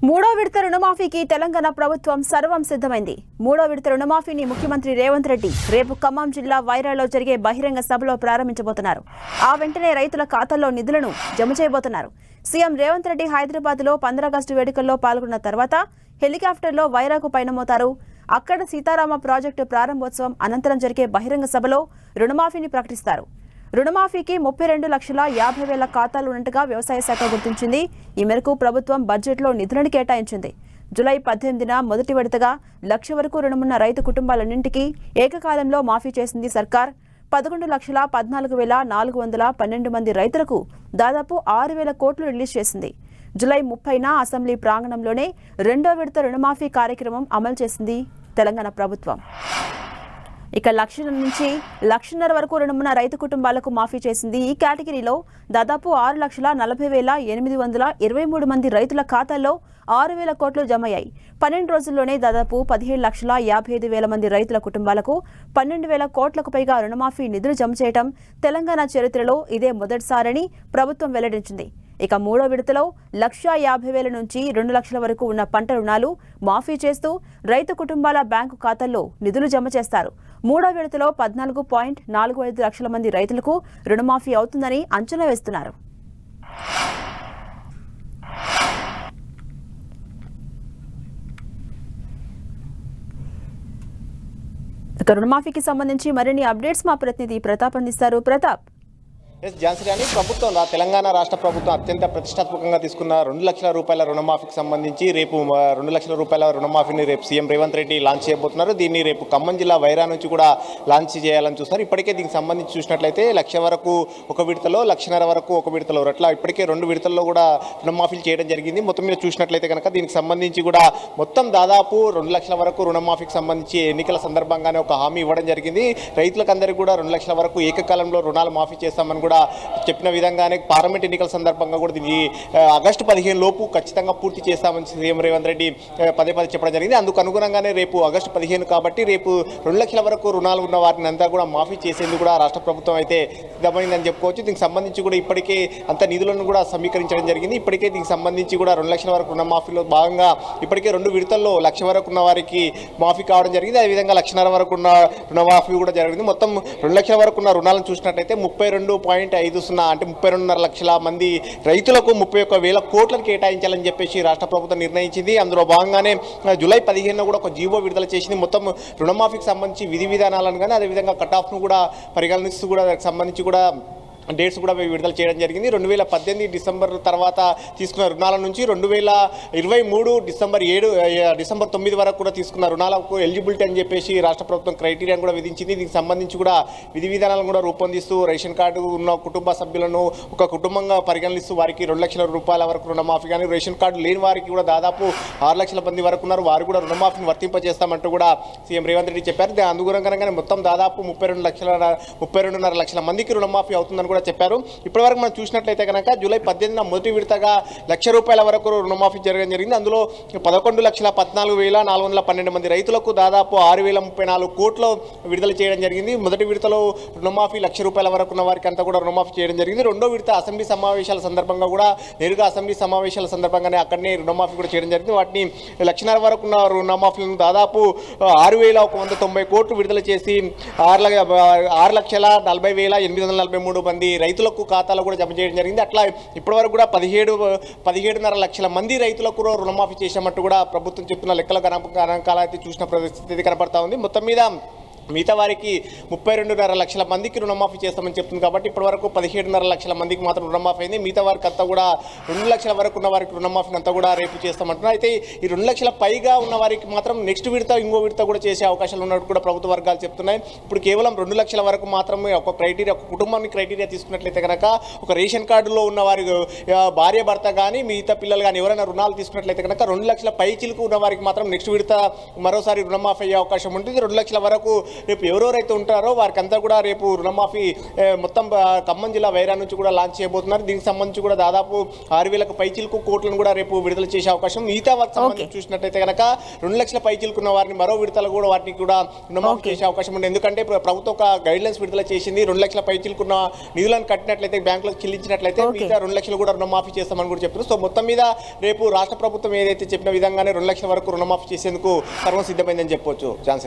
మూడో విడత రుణమాఫీకి తెలంగాణ ప్రభుత్వం సర్వం సిద్ధమైంది. మూడో విడత రుణమాఫీని ముఖ్యమంత్రి రేవంత్ రెడ్డి రేపు ఖమ్మం జిల్లా వైరాలో జరిగే బహిరంగ సభలో ప్రారంభించబోతున్నారు. ఆ వెంటనే రైతుల ఖాతాల్లో నిధులను జమ చేయబోతున్నారు. సీఎం రేవంత్ రెడ్డి హైదరాబాద్లో 15 ఆగస్టు వేడుకల్లో పాల్గొన్న తర్వాత హెలికాప్టర్లో వైరాకు పయనమవుతారు. అక్కడ సీతారామ ప్రాజెక్టు ప్రారంభోత్సవం అనంతరం జరిగే బహిరంగ సభలో రుణమాఫీని ప్రకటిస్తారు. రుణమాఫీకి 32,50,000 ఖాతాలు ఉన్నట్టుగా వ్యవసాయ శాఖ గుర్తించింది. ఈ మేరకు ప్రభుత్వం బడ్జెట్లో నిధులను కేటాయించింది. జూలై 18న మొదటి విడతగా 1,00,000 వరకు రుణమున్న రైతు కుటుంబాలన్నింటికీ ఏకకాలంలో మాఫీ చేసింది సర్కార్. 11,14,412 మంది రైతులకు దాదాపు 6,000 కోట్లు రిలీజ్ చేసింది. జూలై 30న అసెంబ్లీ ప్రాంగణంలోనే రెండో విడత రుణమాఫీ కార్యక్రమం అమలు చేసింది తెలంగాణ ప్రభుత్వం. ఇక 1,00,000 నుంచి 1,50,000 వరకు రుణమున్న రైతు కుటుంబాలకు మాఫీ చేసింది. ఈ కేటగిరీలో దాదాపు 6,40,823 మంది రైతుల ఖాతాల్లో 6,000 కోట్లు జమయ్యాయి. 12 రోజుల్లోనే దాదాపు 17,55,000 మంది రైతుల కుటుంబాలకు 12,000 కోట్లకు పైగా రుణమాఫీ నిధులు జమ చేయడం తెలంగాణ చరిత్రలో ఇదే మొదటిసారని ప్రభుత్వం వెల్లడించింది. ఇక మూడో విడతలో 1,50,000 నుంచి 2,00,000 వరకు ఉన్న పంట రుణాలు మాఫీ చేస్తూ రైతు కుటుంబాల బ్యాంకు ఖాతాల్లో నిధులు జమ చేస్తారు. మూడో విడతలో 14.45 లక్షల మంది రైతులకు రుణమాఫీ అవుతుందని అంచనా వేస్తున్నారు. ఇక రుణమాఫీకి సంబంధించి మరిన్ని అప్డేట్స్ మా ప్రతినిధి ప్రతాప్ అందిస్తారు. ప్రతాప్. ఝాన్సీ ప్రభుత్వం తెలంగాణ రాష్ట్ర ప్రభుత్వం అత్యంత ప్రతిష్టాత్మకంగా తీసుకున్న 2,00,000 రూపాయల రుణమాఫీకి సంబంధించి రేపు 2,00,000 రూపాయల రుణమాఫీని రేపు సీఎం రేవంత్ రెడ్డి లాంచ్ చేయబోతున్నారు. దీన్ని రేపు ఖమ్మం జిల్లా వైరా నుంచి కూడా లాంచ్ చేయాలని చూస్తారు. ఇప్పటికే దీనికి సంబంధించి చూసినట్లయితే 1,00,000 వరకు ఒక విడతలో, 1,50,000 వరకు ఒక విడతలో, అట్లా ఇప్పటికే 2 విడతల్లో కూడా రుణమాఫీలు చేయడం జరిగింది. మొత్తం మీద చూసినట్లయితే కనుక దీనికి సంబంధించి కూడా మొత్తం దాదాపు 2,00,000 వరకు రుణమాఫీకి సంబంధించి ఎన్నికల సందర్భంగానే ఒక హామీ ఇవ్వడం జరిగింది. రైతులకందరికీ కూడా 2,00,000 వరకు ఏకకాలంలో రుణాలు మాఫీ చేస్తామని కూడా చెప్పిన విధంగానే పార్లమెంట్ ఎన్నికల సందర్భంగా కూడా దీన్ని ఆగస్టు 15 లోపు ఖచ్చితంగా పూర్తి చేస్తామని సీఎం రేవంత్ రెడ్డి పదే చెప్పడం జరిగింది. అందుకు అనుగుణంగానే రేపు ఆగస్టు 15 కాబట్టి రేపు 2,00,000 వరకు రుణాలు ఉన్న వారిని అంతా కూడా మాఫీ చేసేందుకు కూడా రాష్ట్ర ప్రభుత్వం అయితే సిద్ధమైందని చెప్పుకోవచ్చు. దీనికి సంబంధించి కూడా ఇప్పటికే అంత నిధులను కూడా సమీకరించడం జరిగింది. ఇప్పటికే దీనికి సంబంధించి కూడా 2,00,000 వరకు రుణమాఫీలో భాగంగా ఇప్పటికే 2 విడతల్లో 1,00,000 వరకు ఉన్న వారికి మాఫీ కావడం జరిగింది. అదేవిధంగా 1,50,000 వరకు ఉన్న రుణమాఫీ కూడా జరిగింది. మొత్తం 2,00,000 వరకు ఉన్న రుణాలను చూసినట్లయితే 32.50 అంటే 32.5 లక్షల మంది రైతులకు 31,000 కోట్లను కేటాయించాలని చెప్పేసి రాష్ట్ర ప్రభుత్వం నిర్ణయించింది. అందులో భాగంగానే జూలై 15న కూడా ఒక జీవో విడుదల చేసింది. మొత్తం రుణమాఫీకి సంబంధించి విధి విధానాలను కానీ అదేవిధంగా కట్ ఆఫ్ను కూడా పరిగణిస్తూ కూడా దానికి సంబంధించి కూడా డేట్స్ కూడా విడుదల చేయడం జరిగింది. 2018 డిసెంబర్ తర్వాత తీసుకున్న రుణాల నుంచి 2023 డిసెంబర్ 9 వరకు కూడా తీసుకున్న రుణాలకు ఎలిజిబిలిటీ అని చెప్పేసి రాష్ట్ర ప్రభుత్వం క్రైటీరియాను కూడా విధించింది. దీనికి సంబంధించి కూడా విధి విధానాలను కూడా రూపొందిస్తూ రేషన్ కార్డు ఉన్న కుటుంబ సభ్యులను ఒక కుటుంబంగా పరిగణిస్తూ వారికి 2,00,000 రూపాయల వరకు రుణమాఫీ కానీ, రేషన్ కార్డు లేని వారికి కూడా దాదాపు 6 లక్షల మంది వరకు ఉన్నారు, వారు కూడా రుణమాఫీని వర్తింపజేస్తామంటూ కూడా సీఎం రేవంత్ రెడ్డి చెప్పారు. అందుగుణంగానే మొత్తం దాదాపు 32.5 లక్షల మందికి రుణమాఫీ అవుతుందని చెప్పారు. ఇప్పటివరకు మనం చూసినట్లయితే కనుక జూలై 18న మొదటి విడతగా 1,00,000 రూపాయల వరకు రుణమాఫీ జరగడం జరిగింది. అందులో 11,14,412 మంది రైతులకు దాదాపు 6,034 కోట్లు విడుదల చేయడం జరిగింది. మొదటి విడతలో రుణమాఫీ 1,00,000 రూపాయల వరకు ఉన్న వారికి అంతా కూడా రుణమాఫీ చేయడం జరిగింది. రెండో విడత అసెంబ్లీ సమావేశాల సందర్భంగా కూడా నేరుగా అసెంబ్లీ సమావేశాల సందర్భంగానే అక్కడనే రుణమాఫీ కూడా చేయడం జరిగింది. వాటిని 1,50,000 వరకు ఉన్న రుణమాఫీలను దాదాపు 6,190 కోట్లు విడుదల చేసి 6,40,843 మంది రైతులకు ఖాతాలో కూడా జమ చేయడం జరిగింది. అట్లా ఇప్పటివరకు కూడా 17.5 లక్షల మంది రైతులకు రుణమాఫీ చేశామంటూ కూడా ప్రభుత్వం చెప్తున్న లెక్కల గణాంకాలు అయితే చూసిన పరిస్థితి కనబడతా ఉంది. మొత్తం మీద మిగతా వారికి 32.5 లక్షల మందికి రుణమాఫీ చేస్తామని చెప్తుంది. కాబట్టి ఇప్పటివరకు 17.5 లక్షల మందికి మాత్రం రుణమాఫీ అయింది. మిగతా వారికి అంతా కూడా 2 లక్షల వరకు ఉన్న వారికి రుణమాఫీని అంతా కూడా రేపు చేస్తామంటున్నారు. అయితే ఈ 2 లక్షల పైగా ఉన్న వారికి మాత్రం నెక్స్ట్ విడత ఇంకో విడత కూడా చేసే అవకాశాలు ఉన్నట్టు కూడా ప్రభుత్వ వర్గాలు చెప్తున్నాయి. ఇప్పుడు కేవలం 2 లక్షల వరకు మాత్రమే ఒక కుటుంబానికి క్రైటీరియా తీసుకున్నట్లయితే కనుక ఒక రేషన్ కార్డులో ఉన్న వారి భార్య భర్త కానీ మిగతా పిల్లలు కానీ ఎవరైనా రుణాలు తీసుకున్నట్లయితే కనుక 2 లక్షల పై చిలుకు ఉన్న వారికి మాత్రం నెక్స్ట్ విడత మరోసారి రుణమాఫీ అయ్యే అవకాశం ఉంటుంది. 2 లక్షల వరకు రేపు ఎవరెవరైతే ఉంటారో వారికంతా కూడా రేపు రుణమాఫీ మొత్తం ఖమ్మం జిల్లా వైరా నుంచి కూడా లాంచ్ చేయబోతున్నారు. దీనికి సంబంధించి కూడా దాదాపు 6,000 పైచిలకు కోట్లను కూడా రేపు విడుదల చేసే అవకాశం. మిగతా వారికి సంబంధించి చూసినట్టయితే కనుక 2 లక్షల పైచిలుకున్న వారిని మరో విడతలు కూడా వాటిని కూడా రుణమాఫీ చేసే అవకాశం ఉంది. ఎందుకంటే ప్రభుత్వం ఒక గైడ్లైన్స్ విడుదల చేసింది. 2 లక్షల పైచిలుకున్న నిధులను కట్టినట్లయితే బ్యాంకులకు చెల్లించినట్లయితే మిగతా 2 లక్షలు కూడా రుణమాఫీ చేస్తామని కూడా చెప్తున్నారు. సో మొత్తం మీద రేపు రాష్ట్ర ప్రభుత్వం ఏదైతే చెప్పిన విధంగానే 2 లక్షల వరకు రుణమాఫీ చేసేందుకు సర్వం సిద్ధమైందని చెప్పొచ్చు. ఝాన్సీ.